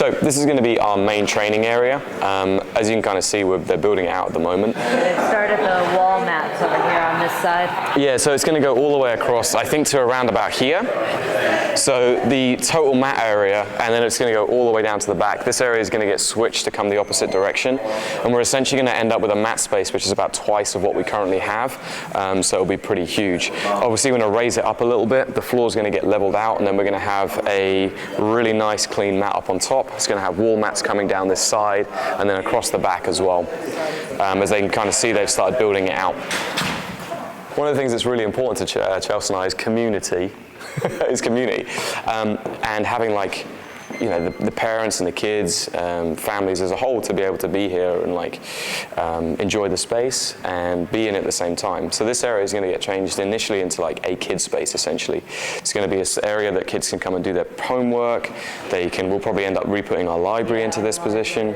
So this is going to be our main training area. As you can kind of see, they're building it out at the moment. They've started the wall mats over here on this side. Yeah, so it's going to go all the way across, I think, to around about here. So the total mat area, and then it's going to go all the way down to the back. This area is going to get switched to come the opposite direction, and we're essentially going to end up with a mat space which is about twice of what we currently have. So it'll be pretty huge. Obviously, we're going to raise it up a little bit. The floor is going to get leveled out, and then we're going to have a really nice clean mat up on top. It's going to have wall mats coming down this side and then across the back as well. As they can kind of see, they've started building it out. One of the things that's really important to Chelsea and I is community. Is community, and having, like, you know, the parents and the kids, families as a whole, to be able to be here and like enjoy the space and be in it at the same time. So this area is going to get changed initially into like a kid space. Essentially, it's going to be an area that kids can come and do their homework. We'll probably end up re-putting our library into this position.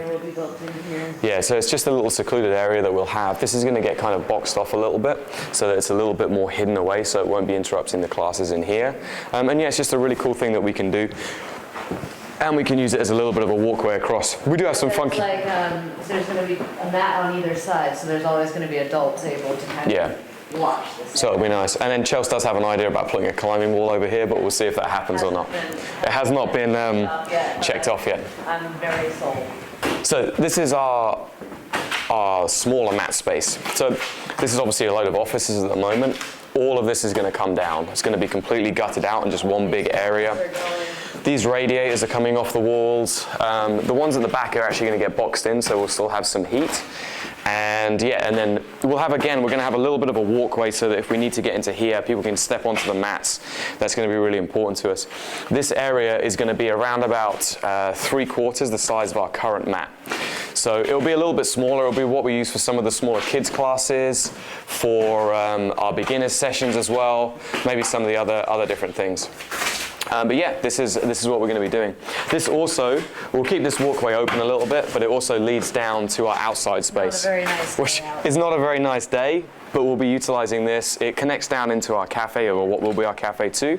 Yeah, so it's just a little secluded area that we'll have. This is going to get kind of boxed off a little bit so that it's a little bit more hidden away, so it won't be interrupting the classes in here. And yeah, it's just a really cool thing that we can do. And we can use it as a little bit of a walkway across. We do have some funky... Like, there's going to be a mat on either side, so there's always going to be adults able to kind of watch this. So it'll be nice. And then Chelsea does have an idea about putting a climbing wall over here, but we'll see if that happens or not. It has not been checked off yet. I'm very sold. So this is our smaller mat space. So this is obviously a load of offices at the moment. All of this is going to come down. It's going to be completely gutted out in just one big area. These radiators are coming off the walls. The ones at the back are actually going to get boxed in, so we'll still have some heat. And yeah, and then we're going to have a little bit of a walkway so that if we need to get into here, people can step onto the mats. That's going to be really important to us. This area is going to be around about 3/4 the size of our current mat. So it'll be a little bit smaller. It'll be what we use for some of the smaller kids classes, for our beginners sessions as well, maybe some of the other different things. But yeah, this is what we're going to be doing. This also, we'll keep this walkway open a little bit, but it also leads down to our outside space, which is not a very nice day, but we'll be utilizing this. It connects down into our cafe, or what will be our cafe too.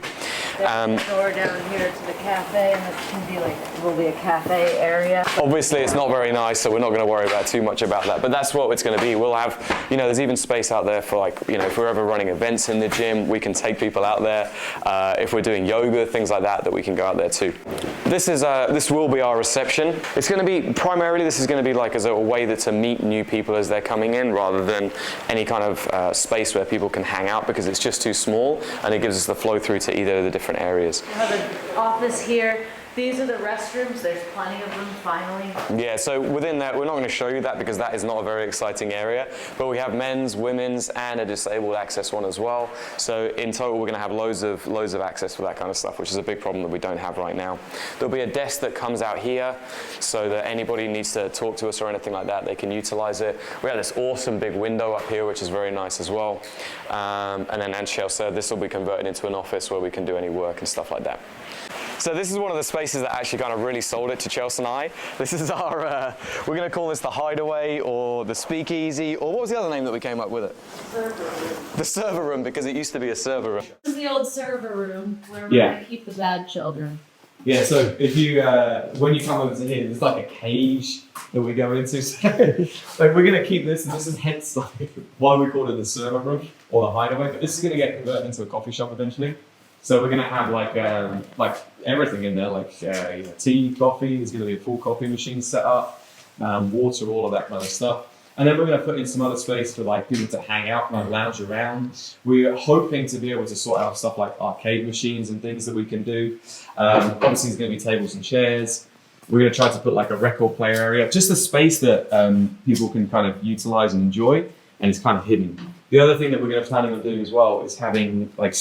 There's a door down here to the cafe, and it will be a cafe area. Obviously, it's not very nice, so we're not going to worry about too much about that. But that's what it's going to be. We'll have, there's even space out there for, like, if we're ever running events in the gym, we can take people out there. If we're doing yoga, things like that we can go out there too. This will be our reception. It's going to be primarily, this is going to be like as a way to meet new people as they're coming in, rather than any kind of space where people can hang out, because it's just too small, and it gives us the flow through to either of the different areas. We have an office here. These are the restrooms. There's plenty of them, finally. Yeah, so within that, we're not going to show you that because that is not a very exciting area, but we have men's, women's, and a disabled access one as well. So in total, we're going to have loads of access for that kind of stuff, which is a big problem that we don't have right now. There'll be a desk that comes out here so that anybody needs to talk to us or anything like that, they can utilize it. We have this awesome big window up here, which is very nice as well. And then, as Shell said, this will be converted into an office where we can do any work and stuff like that. So this is one of the spaces that actually kind of really sold it to Chelsea and I. This is our, we're going to call this the Hideaway or the Speakeasy, or what was the other name that we came up with it? Server room. The server room, because it used to be a server room. This is the old server room where we're going to keep the bad children. Yeah, so if you, when you come over to here, there's like a cage that we go into. So like we're going to keep this, and this is hence like why we call it the server room or the Hideaway. But this is going to get converted into a coffee shop eventually. So we're going to have like everything in there, like tea, coffee. There's going to be a full coffee machine set up, water, all of that kind of stuff. And then we're going to put in some other space for like people to hang out and lounge around. We're hoping to be able to sort out stuff like arcade machines and things that we can do. Obviously, there's going to be tables and chairs. We're going to try to put like a record player area, just a space that people can kind of utilize and enjoy, and it's kind of hidden. The other thing that we're going to planning on doing as well is having like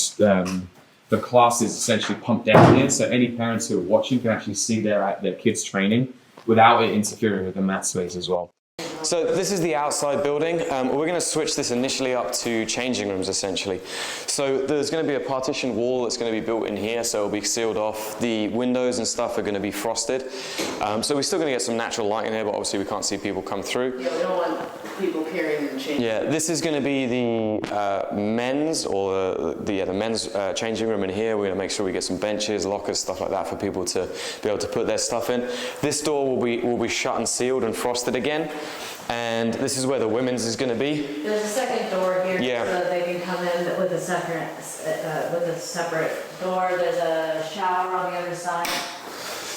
the classes essentially pumped down here, so any parents who are watching can actually see their kids training without it interfering with the mat space as well. So this is the outside building. We're going to switch this initially up to changing rooms essentially. So there's going to be a partition wall that's going to be built in here, so it'll be sealed off. The windows and stuff are going to be frosted. So we're still going to get some natural light in here, but obviously we can't see people come through. Yeah, we don't want people carrying and changing. Yeah, this is going to be the men's or the men's changing room in here. We're going to make sure we get some benches, lockers, stuff like that for people to be able to put their stuff in. This door will be shut and sealed and frosted again. And this is where the women's is going to be. There's a second door here, Yeah. so that they can come in with a separate door. There's a shower on the other side.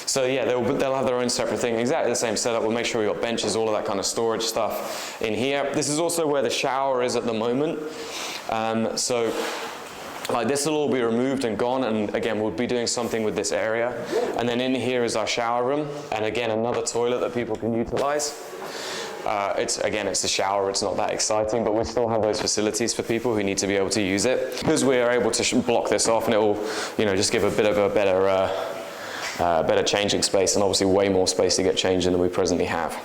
So yeah, they'll have their own separate thing, exactly the same setup. We'll make sure we've got benches, all of that kind of storage stuff in here. This is also where the shower is at the moment. So like this will all be removed and gone, and again we'll be doing something with this area. And then in here is our shower room, and again another toilet that people can utilize. It's a shower, it's not that exciting, but we still have those facilities for people who need to be able to use it. Because we are able to block this off, and it will, just give a bit of a better changing space, and obviously way more space to get changed in than we presently have.